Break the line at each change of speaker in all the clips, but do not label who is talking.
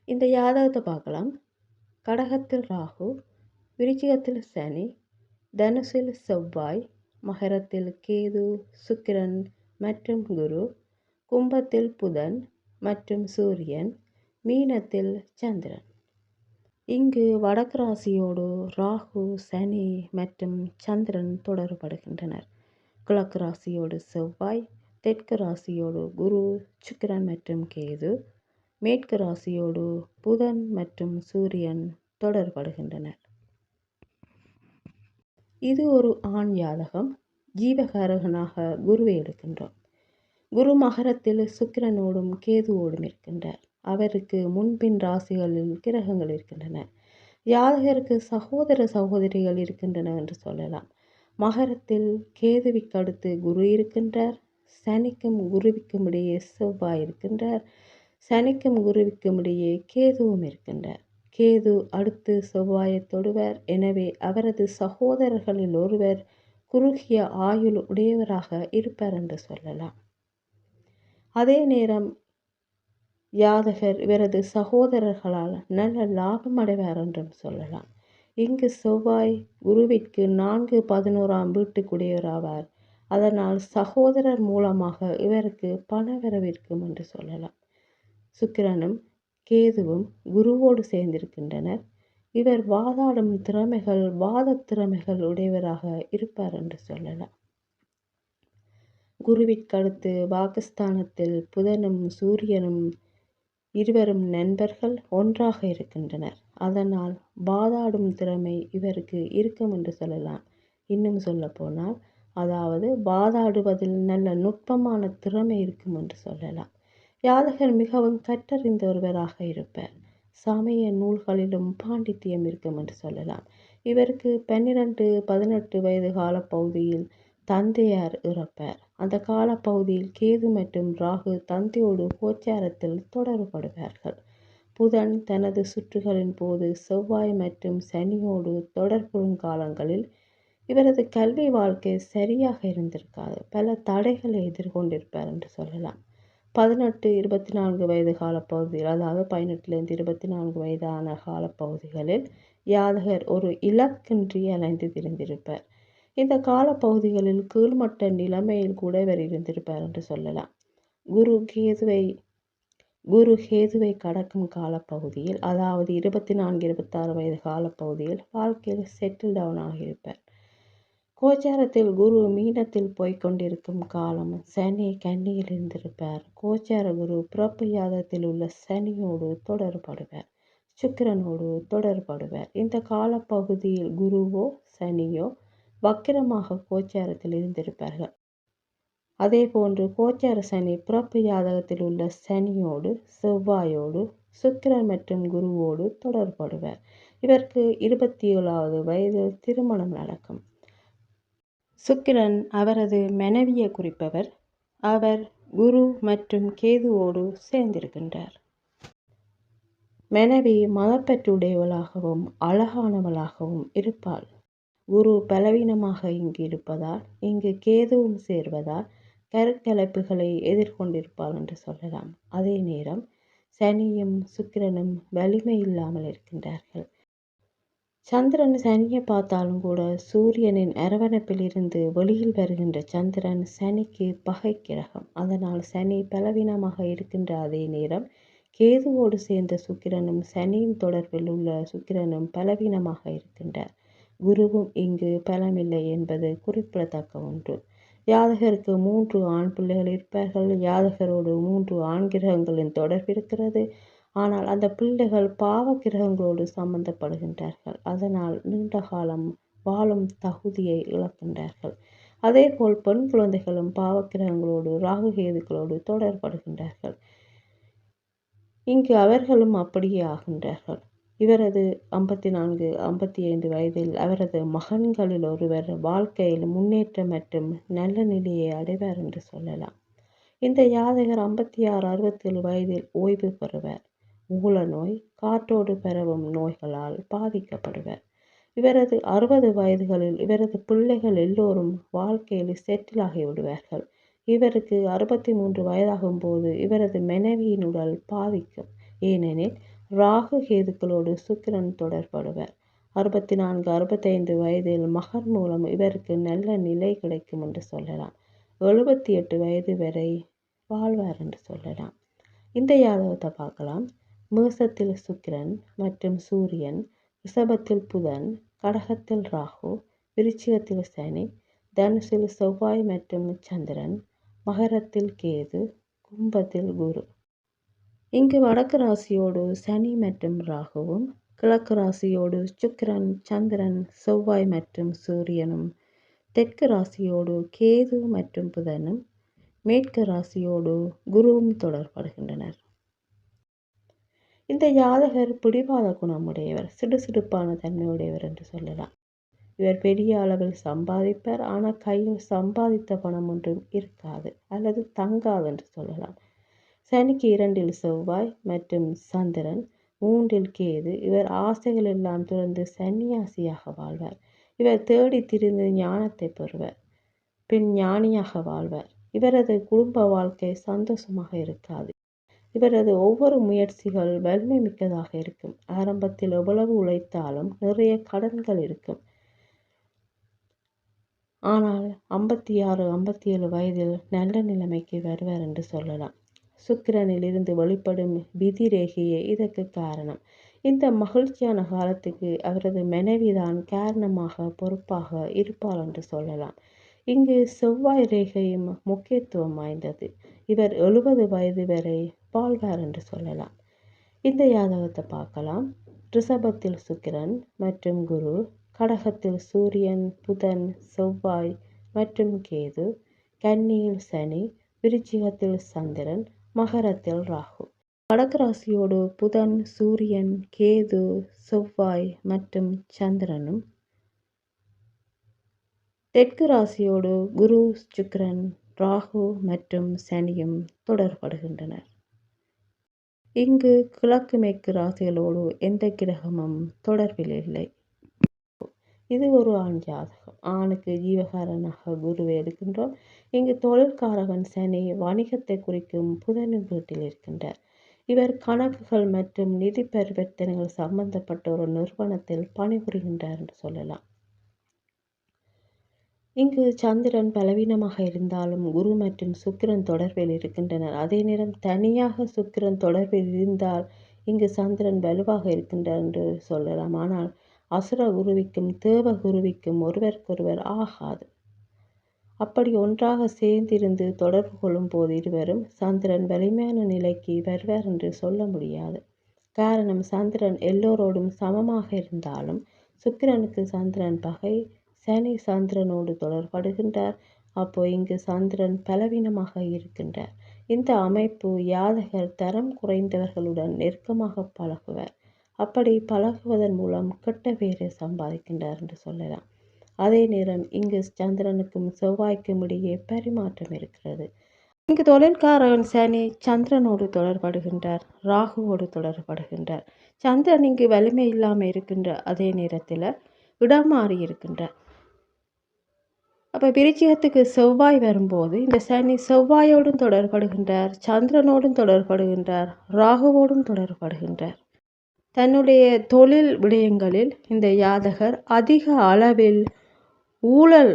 இந்த ஜாதகத்தை பார்க்கலாம். கடகத்தில் ராகு, விருச்சிகத்தில் சனி, தனுசில் செவ்வாய், மகரத்தில் கேது, சுக்கிரன் மற்றும் குரு, கும்பத்தில் புதன் மற்றும் சூரியன், மீனத்தில் சந்திரன். இங்கு வடக்கு ராசியோடு ராகு, சனி மற்றும் சந்திரன் தொடர்படுகின்றனர். கிழக்கு ராசியோடு செவ்வாய், தெற்கு ராசியோடு குரு, சுக்கிரன் மற்றும் கேது, மேற்கு ராசியோடு புதன் மற்றும் சூரியன் தொடர்படுகின்றனர். இது ஒரு ஆண் ஜாதகம். ஜீவகாரகனாக குருவை எடுக்கின்றோம். குரு மகரத்தில் சுக்கிரனோடும் கேதுவோடும் இருக்கின்றார். அவருக்கு முன்பின் ராசிகளில் கிரகங்கள் இருக்கின்றன. ஜாதகருக்கு சகோதர சகோதரிகள் இருக்கின்றன என்று சொல்லலாம். மகரத்தில் கேதுவிற்கு அடுத்து குரு இருக்கின்றார். சனிக்கும் குருவிக்கும் இடையே செவ்வாய் இருக்கின்றார். சனிக்கும் குருவிக்கும் இடையே கேதுவும் இருக்கின்றார். கேது அடுத்து செவ்வாயை தொடுவர். எனவே அவரது சகோதரர்களில் ஒருவர் குறுகிய ஆயுள் உடையவராக இருப்பார் என்று சொல்லலாம். அதே நேரம் ஜாதகர் இவரது சகோதரர்களால் நல்ல லாபம் அடைவார் என்றும் சொல்லலாம். இங்கு செவ்வாய் குருவிற்கு 4-11ஆம் வீட்டுக்குடையவராவார். அதனால் சகோதரர் மூலமாக இவருக்கு பணவரவிருக்கும் என்று சொல்லலாம். சுக்கிரனும் கேதுவும் குருவோடு சேர்ந்திருக்கின்றனர். இவர் வாதாடும் திறமைகள், வாத திறமைகள் உடையவராக இருப்பார் என்று சொல்லலாம். குருவிற்கடுத்து பாகிஸ்தானத்தில் புதனும் சூரியனும் இருவரும் நண்பர்கள் ஒன்றாக இருக்கின்றனர். அதனால் வாதாடும் திறமை இவருக்கு இருக்கும் என்று சொல்லலாம். இன்னும் சொல்ல போனால் அதாவது வாதாடுவதில் நல்ல நுட்பமான திறமை இருக்கும் என்று சொல்லலாம். ஜாதகர் மிகவும் கற்றறிந்த ஒருவராக இருப்பார். சமய நூல்களிலும் பாண்டித்தியம் இருக்கும் என்று சொல்லலாம். இவருக்கு 12-18 வயது காலப்பகுதியில் தந்தையார் இறப்பார். அந்த காலப்பகுதியில் கேது மற்றும் ராகு தந்தையோடு கோச்சாரத்தில் தொடர்படுவார்கள். புதன் தனது சுற்றுகளின் போது செவ்வாய் மற்றும் சனியோடு தொடர்புறும் காலங்களில் இவரது கல்வி வாழ்க்கை சரியாக இருந்திருக்காது. பல தடைகளை எதிர்கொண்டிருப்பார் என்று சொல்லலாம். 18-24 வயது காலப்பகுதியில், அதாவது 18-24 வயதான காலப்பகுதிகளில் ஜாதகர் ஒரு இலக்கின்றி அலைந்து திரிந்திருப்பார். இந்த காலப்பகுதிகளில் கீழ்மட்ட நிலைமையில் கூட இவர் இருந்திருப்பார் என்று சொல்லலாம். குரு கேதுவை கடக்கும் காலப்பகுதியில், அதாவது 24-26 வயது காலப்பகுதியில் வாழ்க்கையில் செட்டில் டவுன் ஆகியிருப்பார். கோச்சாரத்தில் குரு மீனத்தில் போய்கொண்டிருக்கும் காலம் சனி கன்னியில் இருந்திருப்பார். கோச்சார குரு பிறப்பு ஜாதகத்தில் உள்ள சனியோடு தொடர்படுவார், சுக்கிரனோடு தொடர்படுவார். இந்த காலப்பகுதியில் குருவோ சனியோ வக்கிரமாக கோச்சாரத்தில் இருந்திருப்பார்கள். அதே போன்று கோச்சார சனி பிறப்பு ஜாதகத்தில் உள்ள சனியோடு, செவ்வாயோடு, சுக்கிரன் மற்றும் குருவோடு தொடர்படுவார். இவருக்கு 27வது வயதில் திருமணம் நடக்கும். சுக்கிரன் அவரது மனைவியை குறிப்பவர். அவர் குரு மற்றும் கேதுவோடு சேர்ந்திருக்கின்றார். மனைவி மதப்பற்றுடையவளாகவும் அழகானவளாகவும் இருப்பாள். குரு பலவீனமாக இங்கு இருப்பதால், இங்கு கேதுவும் சேர்வதால் கருக்கலைப்புகளை எதிர்கொண்டிருப்பாள் என்று சொல்லலாம். அதே நேரம் சனியும் சுக்கிரனும் வலிமை இல்லாமல் இருக்கின்றார்கள். சந்திரன் சனியை பார்த்தாலும் கூட சூரியனின் அரவணைப்பில் இருந்து வெளியில் வருகின்ற சந்திரன் சனிக்கு பகை கிரகம். அதனால் சனி பலவீனமாக இருக்கின்ற அதே நேரம் கேதுவோடு சேர்ந்த சுக்கிரனும் சனியின் தொடர்பில் உள்ள சுக்கிரனும் பலவீனமாக இருக்கின்றார். குருவும் இங்கு பலமில்லை என்பது குறிப்பிடத்தக்க ஒன்று. ஜாதகருக்கு 3 ஆண் பிள்ளைகள் இருப்பார்கள். ஜாதகரோடு 3 ஆண் கிரகங்களின் தொடர்பு இருக்கிறது. ஆனால் அந்த பிள்ளைகள் பாவ கிரகங்களோடு சம்பந்தப்படுகின்றார்கள். அதனால் நீண்ட காலம் வாழும் தகுதியை இழக்கின்றார்கள். அதேபோல் பெண் குழந்தைகளும் பாவக்கிரகங்களோடு ராகு கேதுக்களோடு தொடர்படுகின்றார்கள். இங்கு அவர்களும் அப்படியே ஆகின்றார்கள். இவரது 54-55 வயதில் அவரது மகன்களில் ஒருவர் வாழ்க்கையில் முன்னேற்றம் மற்றும் நல்ல நிலையை அடைவார் என்று சொல்லலாம். இந்த ஜாதகர் 56-67 வயதில் ஓய்வு பெறுவார். மூல நோய், காற்றோடு பரவும் நோய்களால் பாதிக்கப்படுவர். இவரது 60 வயதுகளில் இவரது பிள்ளைகள் எல்லோரும் வாழ்க்கையில் செட்டில் ஆகிவிடுவார்கள். இவருக்கு 63 வயதாகும் போது இவரது மனைவியின் உடல் பாதிக்கும். ஏனெனில் ராகு கேதுக்களோடு சுக்கிரன் தொடர்படுவர். 64-65 வயதில் மகன் மூலம் இவருக்கு நல்ல நிலை கிடைக்கும் என்று சொல்லலாம். 78 வயது வரை வாழ்வார் என்று சொல்லலாம். இந்த யாதகத்தை பார்க்கலாம். மேசத்தில் சுக்கிரன் மற்றும் சூரியன், ரிஷபத்தில் புதன், கடகத்தில் ராகு, விருச்சிகத்தில் சனி, தனுசில் செவ்வாய் மற்றும் சந்திரன், மகரத்தில் கேது, கும்பத்தில் குரு. இங்கு வடக்கு ராசியோடு சனி மற்றும் ராகுவும், கிழக்கு ராசியோடு சுக்கிரன், சந்திரன், செவ்வாய் மற்றும் சூரியனும், தெற்கு ராசியோடு கேது மற்றும் புதனும், மேற்கு ராசியோடு குருவும் தொடர்படுகின்றனர். இந்த ஜாதகர் பிடிவாத குணமுடையவர், சிடுசிடுப்பான தன்மையுடையவர் என்று சொல்லலாம். இவர் பெரிய அளவில் சம்பாதிப்பார். ஆனால் கையில் சம்பாதித்த பணம் ஒன்றும் இருக்காது அல்லது தங்காது என்று சொல்லலாம். சனிக்கு 2இல் செவ்வாய் மற்றும் சந்திரன், 3இல் கேது. இவர் ஆசைகள் எல்லாம் துறந்து சன்னியாசியாக வாழ்வார். இவர் தேடி திரிந்து ஞானத்தை பெறுவர், பின் ஞானியாக வாழ்வார். இவரது குடும்ப வாழ்க்கை சந்தோஷமாக இருக்காது. இவரது ஒவ்வொரு முயற்சிகள் வலிமை மிக்கதாக இருக்கும். ஆரம்பத்தில் எவ்வளவு உழைத்தாலும் நிறைய கடன்கள் இருக்கும். ஆனால் 56-57 வயதில் நல்ல நிலைமைக்கு வருவார் என்று சொல்லலாம். சுக்கிரனில் இருந்து வெளிப்படும் விதி ரேகையே இதற்கு காரணம். இந்த மகிழ்ச்சியான காலத்துக்கு அவரது மனைவிதான் காரணமாக பொறுப்பாக இருப்பார் என்று சொல்லலாம். இங்கு செவ்வாய் ரேகையும் முக்கியத்துவம் வாய்ந்தது. இவர் 70 வயது வரை வாழ்வார் என்று சொல்லலாம். இந்த யாதகத்தை பார்க்கலாம். ரிஷபத்தில் சுக்கிரன் மற்றும் குரு, கடகத்தில் சூரியன், புதன், செவ்வாய் மற்றும் கேது, கன்னியில் சனி, விருச்சிகத்தில் சந்திரன், மகரத்தில் ராகு. வடக்கு ராசியோடு புதன், சூரியன், கேது, செவ்வாய் மற்றும் சந்திரனும், தெற்கு ராசியோடு குரு, சுக்கிரன், ராகு மற்றும் சனியும் தொடர்படுகின்றனர். இங்கு கிழக்கு மேற்கு ராசிகளோடு எந்த கிரகமும் தொடர்பில் இல்லை. இது ஒரு ஆண் ஜாதகம். ஆணுக்கு ஜீவகாரனாக குருவை எடுக்கின்றோம். இங்கு தொழில்காரகன் சனி வணிகத்தை குறிக்கும் புதனின் வீட்டில் இருக்கின்றார். இவர் கணக்குகள் மற்றும் நிதி பரிவர்த்தனைகள் சம்பந்தப்பட்ட ஒரு நிறுவனத்தில் பணிபுரிகின்றார் என்று சொல்லலாம். இங்கு சந்திரன் பலவீனமாக இருந்தாலும் குரு மற்றும் சுக்கிரன் தொடர்பில் இருக்கின்றனர். அதே நேரம் தனியாக சுக்கிரன் தொடர்பில் இருந்தால் இங்கு சந்திரன் வலுவாக இருக்கின்றார் என்று சொல்லலாம். ஆனால் அசுர குருவிக்கும் தேவ குருவிக்கும் ஒருவருக்கொருவர் ஆகாது. அப்படி ஒன்றாக சேர்ந்திருந்து தொடர்பு கொள்ளும் போது இருவரும் சந்திரன் வலிமையான நிலைக்கு வருவார் என்று சொல்ல முடியாது. காரணம், சந்திரன் எல்லோரோடும் சமமாக இருந்தாலும் சுக்கிரனுக்கு சந்திரன் பகை. சனி சந்திரனோடு தொடர்படுகின்றார். அப்போ இங்கு சந்திரன் பலவீனமாக இருக்கின்றார். இந்த அமைப்பு யாதகர் தரம் குறைந்தவர்களுடன் நெருக்கமாக பழகுவார். அப்படி பழகுவதன் மூலம் கெட்ட பெயரை சம்பாதிக்கின்றார் என்று சொல்லலாம். அதே நேரம் இங்கு சந்திரனுக்கும் செவ்வாய்க்கும் இடையே பரிமாற்றம் இருக்கிறது. இங்கு தொழில்காரன் சனி சந்திரனோடு தொடர்படுகின்றார், ராகுவோடு தொடர்படுகின்றார். சந்திரன் இங்கு வலிமை இல்லாமல் இருக்கின்ற அதே நேரத்தில் இடம் மாறி இருக்கின்றார். அப்போ விருச்சிகத்துக்கு செவ்வாய் வரும்போது இந்த சனி செவ்வாயோடும் தொடர்படுகின்றார், சந்திரனோடும் தொடர்படுகின்றார், ராகுவோடும் தொடர்படுகின்றார். தன்னுடைய தொழில் விடயங்களில் இந்த யாதகர் அதிக அளவில் ஊழல்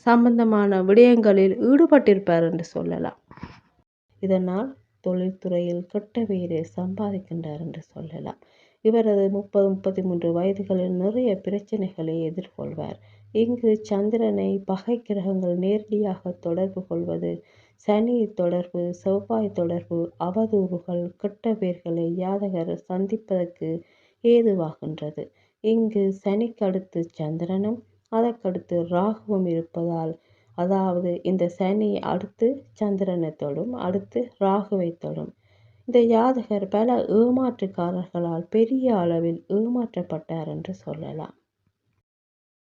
சம்பந்தமான விடயங்களில் ஈடுபட்டிருப்பார் என்று சொல்லலாம். இதனால் தொழில்துறையில் கெட்ட பெயரை சம்பாதிக்கின்றார் என்று சொல்லலாம். இவரது 30-33 வயதுகளில் நிறைய பிரச்சனைகளை எதிர்கொள்வார். இங்கு சந்திரனை பகை கிரகங்கள் நேரடியாக தொடர்பு கொள்வது, சனி தொடர்பு, செவ்வாய் தொடர்பு, அவதூறுகள், கெட்ட பெயர்களை யாதகர் சந்திப்பதற்கு ஏதுவாகின்றது. இங்கு சனிக்கடுத்து சந்திரனும் அதற்கடுத்து ராகுவும் இருப்பதால், அதாவது இந்த சனி அடுத்து சந்திரனை தொடும், அடுத்து ராகுவை தொடும். இந்த யாதகர் பல ஏமாற்றுக்காரர்களால் பெரிய அளவில் ஏமாற்றப்பட்டார் என்று சொல்லலாம்.